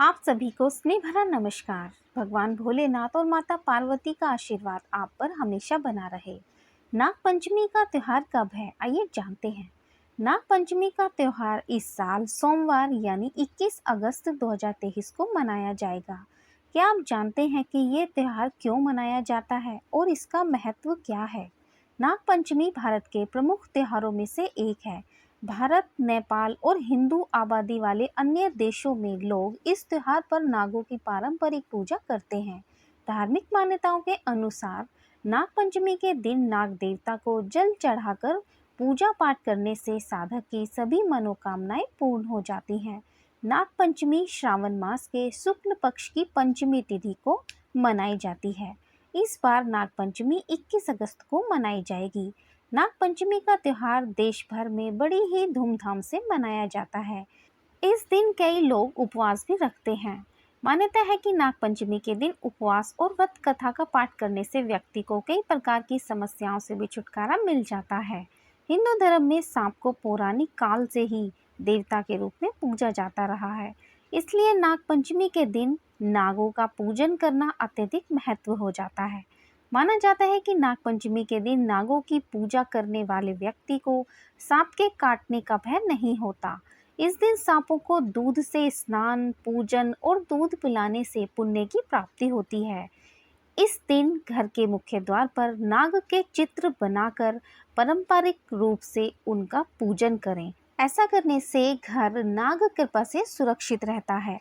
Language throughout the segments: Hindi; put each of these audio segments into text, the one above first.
आप सभी को स्नेह भरा नमस्कार। भगवान भोलेनाथ और माता पार्वती का आशीर्वाद आप पर हमेशा बना रहे। नाग पंचमी का त्योहार कब है, आइए जानते हैं। नाग पंचमी का त्योहार इस साल सोमवार यानी 21 अगस्त 2023 को मनाया जाएगा। क्या आप जानते हैं कि ये त्योहार क्यों मनाया जाता है और इसका महत्व क्या है? नाग पंचमी भारत के प्रमुख त्योहारों में से एक है। भारत, नेपाल और हिंदू आबादी वाले अन्य देशों में लोग इस त्योहार पर नागों की पारंपरिक पूजा करते हैं। धार्मिक मान्यताओं के अनुसार नाग पंचमी के दिन नाग देवता को जल चढ़ाकर पूजा पाठ करने से साधक की सभी मनोकामनाएं पूर्ण हो जाती हैं। नाग पंचमी श्रावण मास के शुक्ल पक्ष की पंचमी तिथि को मनाई जाती है। इस बार नाग पंचमी 21 अगस्त को मनाई जाएगी। नाग पंचमी का त्योहार देश भर में बड़ी ही धूमधाम से मनाया जाता है। इस दिन कई लोग उपवास भी रखते हैं। मान्यता है कि नाग पंचमी के दिन उपवास और व्रत कथा का पाठ करने से व्यक्ति को कई प्रकार की समस्याओं से भी छुटकारा मिल जाता है। हिंदू धर्म में सांप को पौराणिक काल से ही देवता के रूप में पूजा जाता रहा है। इसलिए नाग पंचमी के दिन नागों का पूजन करना अत्यधिक महत्व हो जाता है। माना जाता है कि नाग पंचमी के दिन नागों की पूजा करने वाले व्यक्ति को सांप के काटने का भय नहीं होता। इस दिन सांपों को दूध से स्नान, पूजन और दूध पिलाने से पुण्य की प्राप्ति होती है। इस दिन घर के मुख्य द्वार पर नाग के चित्र बनाकर पारंपरिक रूप से उनका पूजन करें। ऐसा करने से घर नाग कृपा से सुरक्षित रहता है।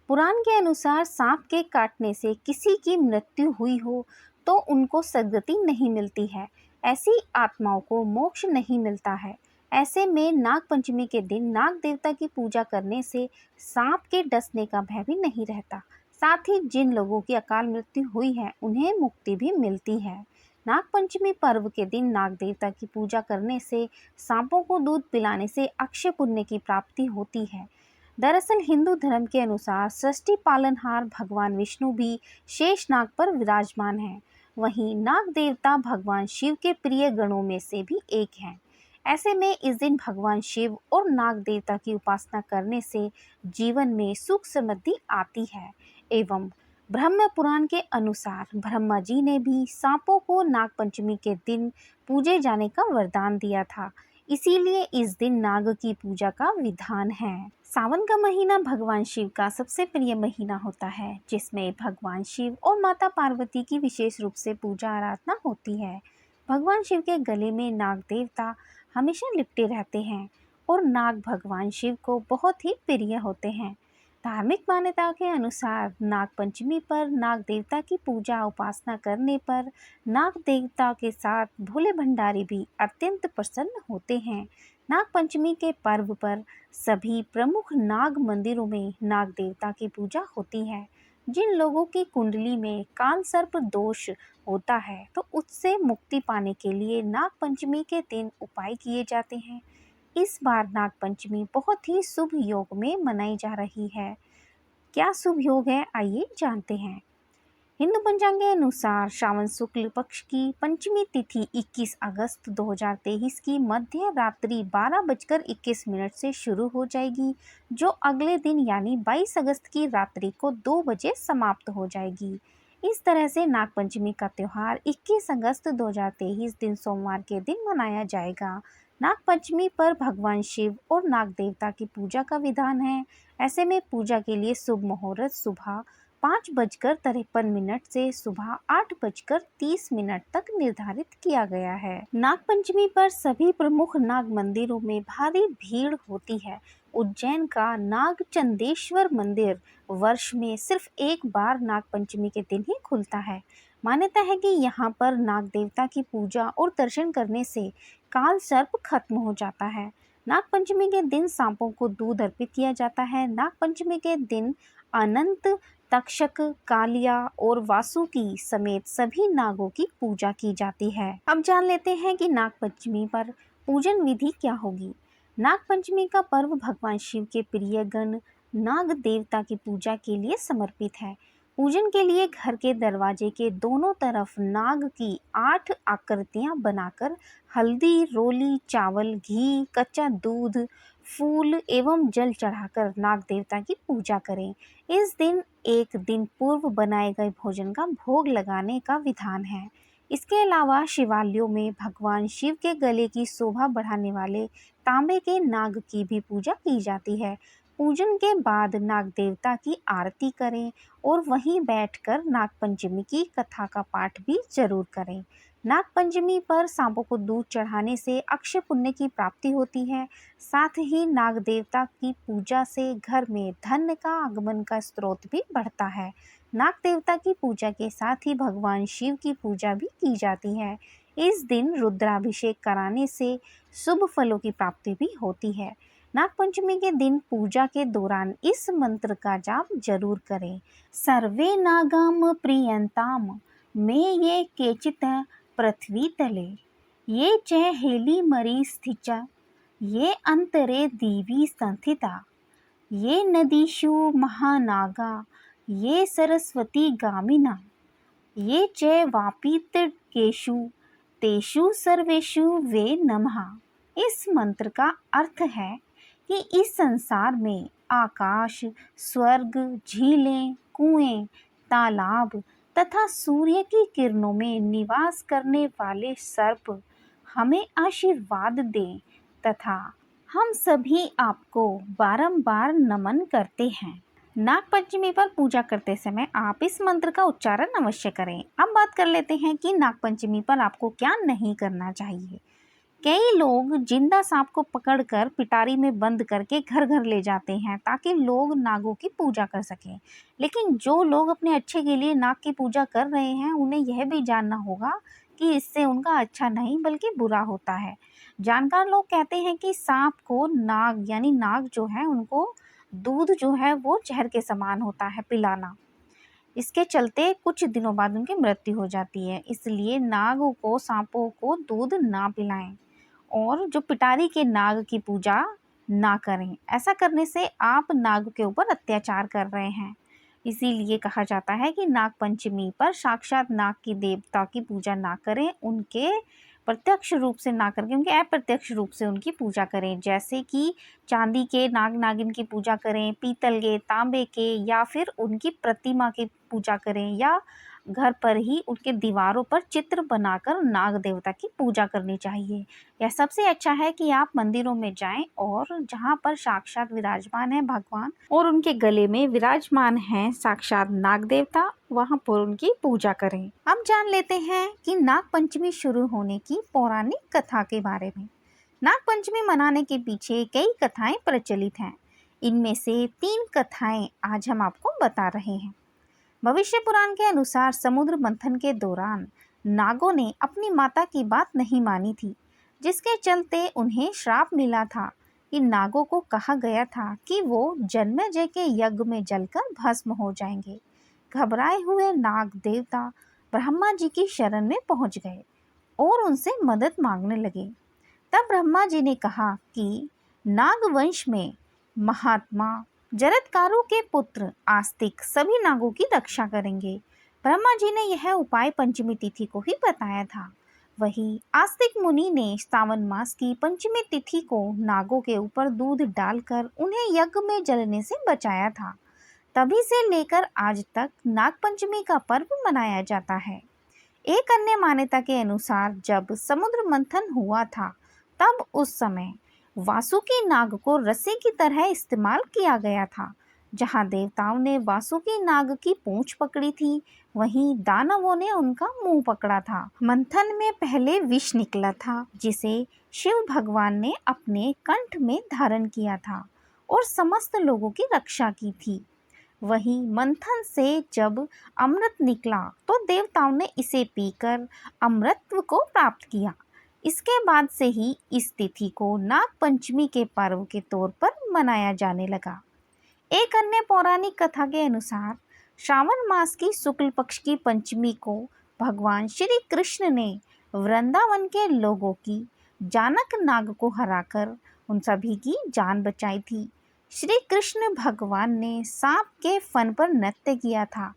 पुराण के अनुसार सांप के काटने से किसी की मृत्यु हुई हो तो उनको सद्गति नहीं मिलती है। ऐसी आत्माओं को मोक्ष नहीं मिलता है। ऐसे में नाग पंचमी के दिन नाग देवता की पूजा करने से सांप के डसने का भय भी नहीं रहता। साथ ही जिन लोगों की अकाल मृत्यु हुई है उन्हें मुक्ति भी मिलती है। नाग पंचमी पर्व के दिन नाग देवता की पूजा करने से सांपों को दूध पिलाने से अक्षय पुण्य की प्राप्ति होती है। दरअसल हिंदू धर्म के अनुसार सृष्टि पालनहार भगवान विष्णु भी शेष नाग पर विराजमान है। वहीं नाग देवता भगवान शिव के प्रिय गणों में से भी एक हैं। ऐसे में इस दिन भगवान शिव और नाग देवता की उपासना करने से जीवन में सुख समृद्धि आती है। एवं ब्रह्म पुराण के अनुसार ब्रह्मा जी ने भी सांपों को नाग पंचमी के दिन पूजे जाने का वरदान दिया था। इसीलिए इस दिन नाग की पूजा का विधान है। सावन का महीना भगवान शिव का सबसे प्रिय महीना होता है, जिसमें भगवान शिव और माता पार्वती की विशेष रूप से पूजा आराधना होती है। भगवान शिव के गले में नाग देवता हमेशा लिपटे रहते हैं और नाग भगवान शिव को बहुत ही प्रिय होते हैं। धार्मिक मान्यताओं के अनुसार नाग पंचमी पर नाग देवता की पूजा उपासना करने पर नाग देवता के साथ भोले भंडारी भी अत्यंत प्रसन्न होते हैं। नाग पंचमी के पर्व पर सभी प्रमुख नाग मंदिरों में नाग देवता की पूजा होती है। जिन लोगों की कुंडली में काल सर्प दोष होता है तो उससे मुक्ति पाने के लिए नाग पंचमी के दिन उपाय किए जाते हैं। इस बार नाग पंचमी बहुत ही शुभ योग में मनाई जा रही है। क्या शुभ योग है, आइए जानते हैं। हिंदू पंचांग के अनुसार श्रावण शुक्ल पक्ष की पंचमी तिथि 21 अगस्त 2023 की मध्य रात्रि 12:21 से शुरू हो जाएगी, जो अगले दिन यानी 22 अगस्त की रात्रि को 2 बजे समाप्त हो जाएगी। इस तरह से नाग पंचमी का त्योहार 21 अगस्त 2023 दिन सोमवार के दिन मनाया जाएगा। नाग पंचमी पर भगवान शिव और नाग देवता की पूजा का विधान है। ऐसे में पूजा के लिए शुभ मुहूर्त सुबह 5:53 से सुबह 8:30 तक निर्धारित किया गया है। नाग पंचमी पर सभी प्रमुख नाग मंदिरों में भारी भीड़ होती है। उज्जैन का नाग चंदेश्वर मंदिर वर्ष में सिर्फ एक बार नाग पंचमी के दिन ही खुलता है। मान्यता है कि यहाँ पर नाग देवता की पूजा और दर्शन करने से काल सर्प खत्म हो जाता है। नाग पंचमी के दिन सांपों को दूध अर्पित किया जाता है। नाग पंचमी के दिन अनंत, तक्षक, कालिया और वासुकी समेत सभी नागों की पूजा की जाती है। अब जान लेते हैं कि नाग पंचमी पर पूजन विधि क्या होगी। नाग पंचमी का पर्व भगवान शिव के प्रिय गण नाग देवता की पूजा के लिए समर्पित है। पूजन के लिए घर के दरवाजे के दोनों तरफ नाग की 8 आकृतियां बनाकर हल्दी, रोली, चावल, घी, कच्चा दूध, फूल एवं जल चढ़ाकर नाग देवता की पूजा करें। इस दिन एक दिन पूर्व बनाए गए भोजन का भोग लगाने का विधान है। इसके अलावा शिवालयों में भगवान शिव के गले की शोभा बढ़ाने वाले तांबे के नाग की भी पूजा की जाती है। पूजन के बाद नाग देवता की आरती करें और वहीं बैठकर नागपंचमी की कथा का पाठ भी जरूर करें। नागपंचमी पर सांपों को दूध चढ़ाने से अक्षय पुण्य की प्राप्ति होती है। साथ ही नाग देवता की पूजा से घर में धन का आगमन का स्रोत भी बढ़ता है। नाग देवता की पूजा के साथ ही भगवान शिव की पूजा भी की जाती है। इस दिन रुद्राभिषेक कराने से शुभ फलों की प्राप्ति भी होती है। नागपंचमी के दिन पूजा के दौरान इस मंत्र का जाप जरूर करें। सर्वे नागाम प्रियंताम में ये केचित पृथ्वी तले, ये च हेली मरी स्थिचा, ये अंतरे दीवी संस्थिता, ये नदीषु महानागा, ये सरस्वती गामिना, ये च वापीतकेषु तेषु सर्वेषु वे नमः। इस मंत्र का अर्थ है कि इस संसार में आकाश, स्वर्ग, झीलें, कुएं, तालाब तथा सूर्य की किरणों में निवास करने वाले सर्प हमें आशीर्वाद दें तथा हम सभी आपको बारंबार नमन करते हैं। नागपंचमी पर पूजा करते समय आप इस मंत्र का उच्चारण अवश्य करें। अब बात कर लेते हैं कि नागपंचमी पर आपको क्या नहीं करना चाहिए। कई लोग जिंदा सांप को पकड़कर पिटारी में बंद करके घर घर ले जाते हैं ताकि लोग नागों की पूजा कर सकें। लेकिन जो लोग अपने अच्छे के लिए नाग की पूजा कर रहे हैं उन्हें यह भी जानना होगा कि इससे उनका अच्छा नहीं बल्कि बुरा होता है। जानकार लोग कहते हैं कि सांप को नाग यानी नाग जो है उनको दूध जो है वो जहर के समान होता है पिलाना। इसके चलते कुछ दिनों बाद उनकी मृत्यु हो जाती है। इसलिए नागों को सांपों को दूध ना पिलाएं और जो पिटारी के नाग की पूजा ना करें। ऐसा करने से आप नाग के ऊपर अत्याचार कर रहे हैं। इसीलिए कहा जाता है कि नाग पंचमी पर साक्षात नाग की देवता की पूजा ना करें, उनके प्रत्यक्ष रूप से ना करके उनके अप्रत्यक्ष रूप से उनकी पूजा करें। जैसे कि चांदी के नाग नागिन की पूजा करें, पीतल के, तांबे के या फिर उनकी प्रतिमा की पूजा करें या घर पर ही उनके दीवारों पर चित्र बनाकर नाग देवता की पूजा करनी चाहिए। यह सबसे अच्छा है कि आप मंदिरों में जाएं और जहां पर साक्षात विराजमान है भगवान और उनके गले में विराजमान है साक्षात नाग देवता, वहां पर उनकी पूजा करें। अब जान लेते हैं कि नाग पंचमी शुरू होने की पौराणिक कथा के बारे में। नाग पंचमी मनाने के पीछे कई कथाएं प्रचलित हैं। इनमें से 3 कथाएं आज हम आपको बता रहे हैं। भविष्य पुराण के अनुसार समुद्र मंथन के दौरान नागों ने अपनी माता की बात नहीं मानी थी, जिसके चलते उन्हें श्राप मिला था कि नागों को कहा गया था कि वो जन्मेजय के यज्ञ में जलकर भस्म हो जाएंगे। घबराए हुए नाग देवता ब्रह्मा जी की शरण में पहुंच गए और उनसे मदद मांगने लगे। तब ब्रह्मा जी ने कहा कि नाग वंश में महात्मा जरत्कारु के पुत्र आस्तिक सभी नागों की रक्षा करेंगे। ब्रह्मा जी ने यह उपाय पंचमी तिथि को ही बताया था। वही आस्तिक मुनि ने सावन मास की पंचमी तिथि को नागों के ऊपर दूध डालकर उन्हें यज्ञ में जलने से बचाया था। तभी से लेकर आज तक नागपंचमी का पर्व मनाया जाता है। एक अन्य मान्यता के अनुसार जब समुद्र मंथन हुआ था तब उस समय वासुकी नाग को रस्सी की तरह इस्तेमाल किया गया था। जहां देवताओं ने वासुकी नाग की पूंछ पकड़ी थी, वहीं दानवों ने उनका मुंह पकड़ा था। मंथन में पहले विष निकला था जिसे शिव भगवान ने अपने कंठ में धारण किया था और समस्त लोगों की रक्षा की थी। वहीं मंथन से जब अमृत निकला तो देवताओं ने इसे पीकर अमृतत्व को प्राप्त किया। इसके बाद से ही इस तिथि को नाग पंचमी के पर्व के तौर पर मनाया जाने लगा। एक अन्य पौराणिक कथा के अनुसार श्रावण मास की शुक्ल पक्ष की पंचमी को भगवान श्री कृष्ण ने वृंदावन के लोगों की जानक नाग को हराकर उन सभी की जान बचाई थी। श्री कृष्ण भगवान ने सांप के फन पर नृत्य किया था।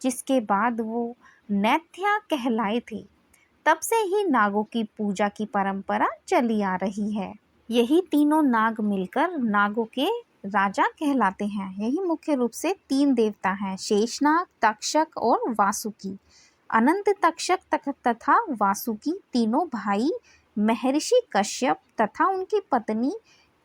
जिसके बाद वो नैत्या कहलाए थे। तब से ही नागों की पूजा की परंपरा चली आ रही है। यही तीनों नाग मिलकर नागों के राजा कहलाते हैं। यही मुख्य रूप से 3 देवता हैं, शेषनाग, तक्षक और वासुकी। अनंत तक्षक तथा वासुकी तीनों भाई महर्षि कश्यप तथा उनकी पत्नी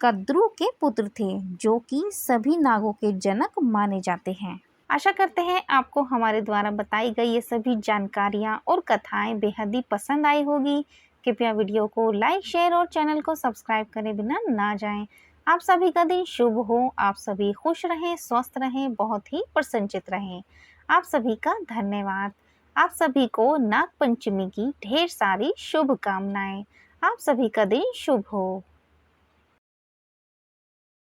कद्रु के पुत्र थे, जो कि सभी नागों के जनक माने जाते हैं। आशा करते हैं आपको हमारे द्वारा बताई गई ये सभी जानकारियाँ और कथाएं बेहद ही पसंद आई होगी। कृपया वीडियो को लाइक, शेयर और चैनल को सब्सक्राइब करे बिना ना जाएं। आप सभी का दिन शुभ हो, आप सभी खुश रहें, स्वस्थ रहें, बहुत ही प्रसन्नचित रहें। आप सभी का धन्यवाद। आप सभी को नाग पंचमी की ढेर सारी शुभकामनाएं। आप सभी का दिन शुभ हो।